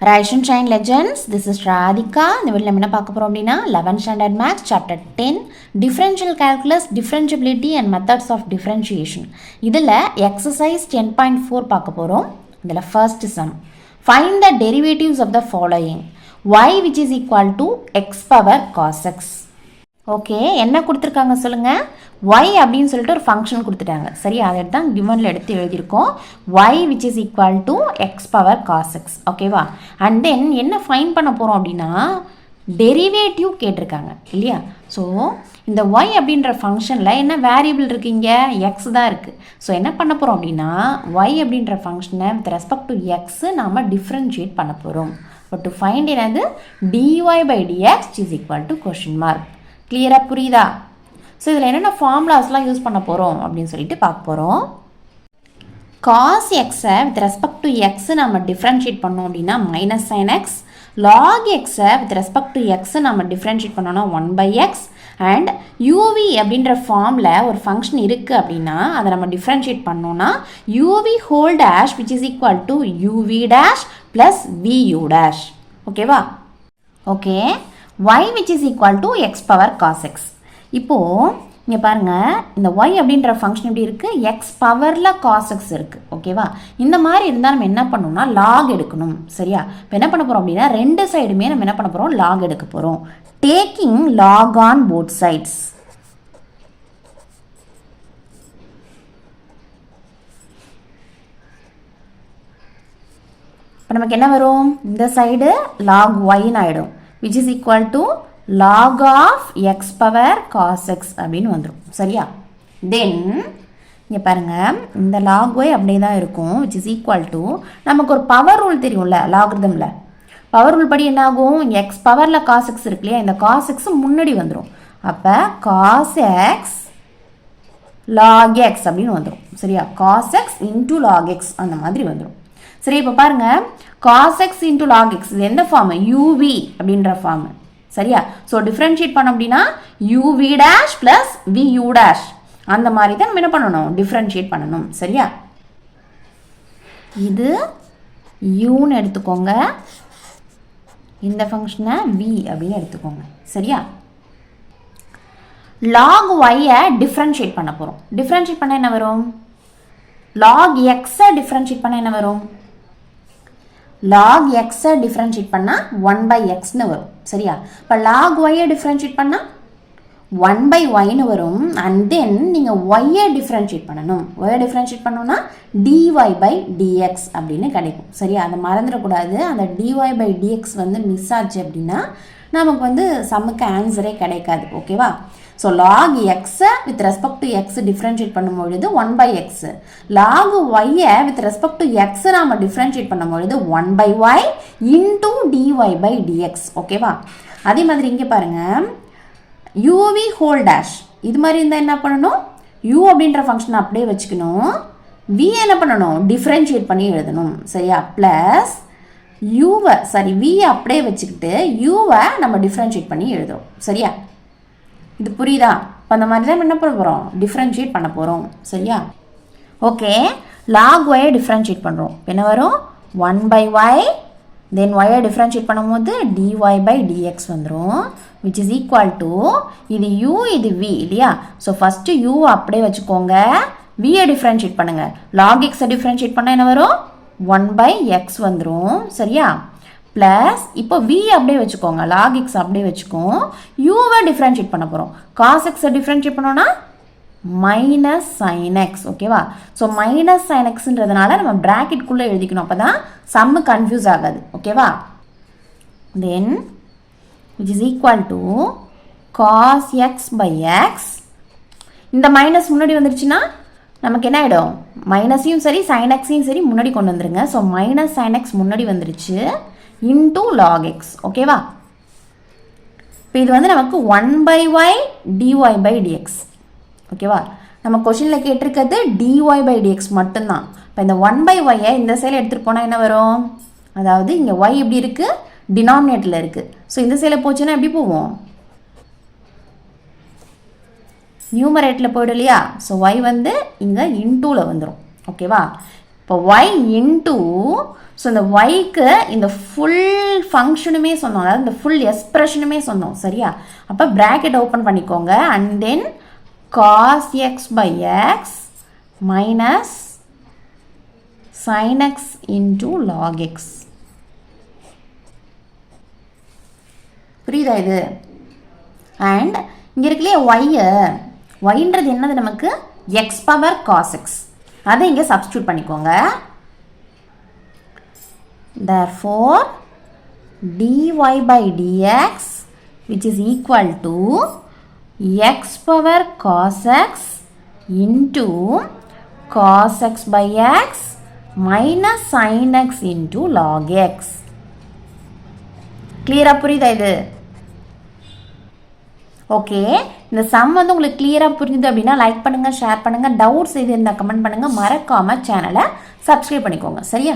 Rise and Shine Legends. This is Radhika. இந்த வீடியோல நம்ம என்ன பார்க்க போறோம் அப்படினா 11th standard maths chapter 10 differential calculus differentiability and methods of differentiation. இதுல exercise 10.4 பார்க்க போறோம். இதுல first sum. Find the derivatives of the following. Y which is equal to x power cos x. Okay, என்ன கொடுத்துருக்காங்க சொல்லுங்க. y அப்படின்னு சொல்லிட்டு ஒரு ஃபங்க்ஷன் கொடுத்துட்டாங்க. சரி, அதை தான் கிவனில் எடுத்து எழுதியிருக்கோம். y which is equal to x power cos x. ஓகேவா? அண்ட் தென் என்ன ஃபைண்ட் பண்ண போகிறோம் அப்படின்னா டெரிவேட்டிவ் கேட்டிருக்காங்க இல்லையா? ஸோ இந்த y அப்படின்ற ஃபங்க்ஷனில் என்ன வேரியபிள் இருக்குது? இங்கே எக்ஸ் தான் இருக்குது. ஸோ என்ன பண்ண போகிறோம் அப்படின்னா y அப்படின்ற ஃபங்க்ஷனை வித் ரெஸ்பெக்ட் டு எக்ஸ் நாம் டிஃப்ரென்ஷியேட் பண்ண போகிறோம். பட் டு ஃபைண்ட் என்னது dy by dx is equal to question mark. கிளியராக புரியுதா? ஸோ இதில் என்னென்ன ஃபார்முலாஸ்லாம் யூஸ் பண்ண போகிறோம் அப்படின்னு சொல்லிட்டு பார்க்க போகிறோம். காஸ் எக்ஸை வித் ரெஸ்பெக்ட் டு எக்ஸ் நம்ம டிஃப்ரென்ஷியேட் பண்ணோம் அப்படின்னா மைனஸ் சைன் எக்ஸ், லாக் எக்ஸை வித் ரெஸ்பெக்ட் டு எக்ஸ் நம்ம டிஃப்ரென்ஷியேட் பண்ணோன்னா 1/x, அண்ட் யூவி அப்படின்ற ஃபார்மில் ஒரு ஃபங்க்ஷன் இருக்குது அப்படின்னா அதை நம்ம டிஃப்ரென்ஷியேட் பண்ணோன்னா UV whole dash which is equal to UV dash plus VU dash. ஓகேவா? Okay, y which is equal to x power cos x. இப்போது இங்கே பாருங்கள், இந்த y அப்படின்ற ஃபங்க்ஷன் எப்படி இருக்குது? எக்ஸ் பவரில் காஸ் எக்ஸ் இருக்குது. ஓகேவா? இந்த மாதிரி இருந்தால் நம்ம என்ன பண்ணணும்னா லாக் எடுக்கணும். சரியா? இப்போ என்ன பண்ண போகிறோம் அப்படின்னா ரெண்டு சைடுமே நம்ம என்ன பண்ண போகிறோம்? லாக் எடுக்க போகிறோம். Taking log on both sides. இப்போ நமக்கு என்ன வரும்? இந்த சைடு லாக் ஒய்ன்னு ஆகிடும், which is equal to log of x power cos x அப்படின்னு வந்துடும். சரியா? தென் இங்கே பாருங்கள், இந்த log y அப்படியே தான் இருக்கும், which is equal to நமக்கு ஒரு பவர் ரூல் தெரியும்ல லாகிரிதமில். பவர் ரூல் படி என்ன ஆகும்? எக்ஸ் பவரில் காஸ் எக்ஸ் இருக்கு இல்லையா, இந்த காஸ் எக்ஸ் முன்னாடி வந்துடும். அப்போ காஸ் எக்ஸ் லாக் எக்ஸ் அப்படின்னு வந்துடும். சரியா? Cos x into log x அந்த மாதிரி வந்துடும். சரி, இப்போ பாருங்கள், cos x into log x இது எந்த ஃபார்ம்? uv அப்படின்ற ஃபார்ம். சரியா? ஸோ டிஃப்ரென்ஷியேட் பண்ணோம் அப்படின்னா uv dash plus vu dash அந்த மாதிரி தான் நம்ம என்ன பண்ணணும்? டிஃப்ரென்ஷியேட் பண்ணணும். சரியா? இது uன்னு எடுத்துக்கோங்க, இந்த ஃபங்க்ஷனை v அப்படின்னு எடுத்துக்கோங்க. சரியா? log y-ஐ டிஃப்ரென்ஷியேட் பண்ண போகிறோம். டிஃப்ரென்ஷியேட் பண்ண என்ன வரும்? log x-ஐ டிஃப்ரென்ஷியேட் பண்ண என்ன வரும்? log x-ஐ டிஃப்ரென்ஷியேட் பண்ணால் 1/xன்னு வரும். சரியா? இப்போ log y-ஐ டிஃப்ரென்ஷியேட் பண்ணால் 1/yன்னு வரும். அண்ட் தென் நீங்கள் y-ஐ டிஃப்ரென்ஷியேட் பண்ணணும். y-ஐ டிஃப்ரென்ஷியேட் பண்ணோன்னா dy/dx அப்படின்னு கிடைக்கும். சரியா? அதை மறந்துடக்கூடாது. அந்த dy/dx வந்து மிஸ் ஆச்சு அப்படின்னா நமக்கு வந்து சம்முக்கு ஆன்சரே கிடைக்காது. ஓகேவா? ஸோ லாக் எக்ஸை with respect to x differentiate பண்ணும்பொழுது 1/x, லாக் ஒய்யை வித் ரெஸ்பெக்ட் டு எக்ஸ் நாம் டிஃப்ரென்ஷியேட் பண்ணும்பொழுது 1/y இன்டூ dy/dx. ஓகேவா? அதே மாதிரி இங்கே பாருங்கள், யூவி ஹோல் டேஷ் இது மாதிரி இருந்தால் என்ன பண்ணணும்? u அப்படின்ற ஃபங்க்ஷனை அப்படியே வச்சுக்கணும், v என்ன பண்ணணும்? டிஃப்ரென்ஷியேட் பண்ணி எழுதணும். சரியா? ப்ளஸ் யூவை v அப்படியே வச்சுக்கிட்டு யூவை நம்ம டிஃப்ரென்ஷியேட் பண்ணி எழுதுறோம். சரியா? இது புரியுதா? இப்போ அந்த மாதிரி தான் என்ன பண்ண போகிறோம்? டிஃப்ரென்ஷியேட் பண்ண போகிறோம். சரியா? ஓகே, லாக் ஒய்யை டிஃப்ரென்ஷியேட் பண்ணுறோம். என்ன வரும்? 1/y, தென் ஒய்யை டிஃப்ரென்ஷியேட் பண்ணும்போது dy/dx வந்துடும், விச் இஸ் ஈக்குவல் டு இது u இது v இல்லையா? ஸோ ஃபஸ்ட்டு u அப்படியே வச்சுக்கோங்க, v-ஐ டிஃப்ரென்ஷியேட் பண்ணுங்கள். லாக் எக்ஸை டிஃப்ரென்ஷியேட் பண்ணால் என்ன வரும்? 1/x வந்துடும். சரியா? ப்ளஸ் இப்போ v அப்படியே வச்சுக்கோங்க, லாக் எக்ஸ் அப்படியே வச்சுக்கோம், யூவை டிஃப்ரென்ஷியேட் பண்ண போகிறோம். காஸ் எக்ஸை டிஃப்ரென்ஷியேட் பண்ணோன்னா மைனஸ் சைன் எக்ஸ். ஓகேவா? ஸோ மைனஸ் சைன் எக்ஸ்ன்றதுனால நம்ம ப்ராக்கெட்குள்ளே எழுதிக்கணும், அப்போ தான் சம்மு கன்ஃபியூஸ் ஆகாது. ஓகேவா? Then which is equal to cos x/x. இந்த மைனஸ் முன்னாடி வந்துருச்சுன்னா நமக்கு என்ன ஆகிடும்? மைனஸையும் சரி சைன் எக்ஸையும் சரி முன்னாடி கொண்டு வந்துருங்க. ஸோ மைனஸ் சைன் எக்ஸ் முன்னாடி வந்துருச்சு இன்டூ லாக் எக்ஸ். ஓகேவா? இப்போ இது வந்து நமக்கு 1/y dy/dx. ஓகேவா? நம்ம கொஷினில் கேட்டிருக்கிறது dy/dx மட்டும்தான். இப்போ இந்த 1/y-ஐ இந்த சைடில் எடுத்துகிட்டு போனால் என்ன வரும்? அதாவது இங்கே y எப்படி இருக்குது? டினாமினேட்டரில் இருக்குது. ஸோ இந்த சைடில் போச்சுன்னா எப்படி போவோம்? நியூமரேட்டில் போய்டும் இல்லையா? ஸோ y வந்து இங்கே இன்டூவில் வந்துடும். ஓகேவா? இப்போ ஒய் இன்டூ, ஸோ இந்த ஒய்க்கு இந்த ஃபுல் ஃபங்க்ஷனுமே சொன்னோம், அதாவது இந்த ஃபுல் எக்ஸ்பிரஷனுமே சொன்னோம் சரியா. அப்போ ப்ராக்கெட் ஓப்பன் பண்ணிக்கோங்க and then cos x by x minus sin x into log x. புரியுதா இது? அண்ட் இங்கே இருக்குல்லையே ஒய்ன்றது என்னது நமக்கு எக்ஸ் பவர் காஸ் எக்ஸ், அதை இங்கே சப்ஸ்டியூட் பண்ணிக்கோங்க. therefore dy by dx which is equal to x power cos x into cos x by x minus sin x into log x. கிளியரா புரியுதா இது? ஓகே, இந்த சம் வந்து உங்களுக்கு கிளியராக புரிஞ்சுது அப்படின்னா லைக் பண்ணுங்கள், ஷேர் பண்ணுங்கள், டவுட்ஸ் இது இருந்தால் கமெண்ட் பண்ணுங்கள், மறக்காமல் சேனலை சப்ஸ்கிரைப் பண்ணிக்கோங்க சரியா.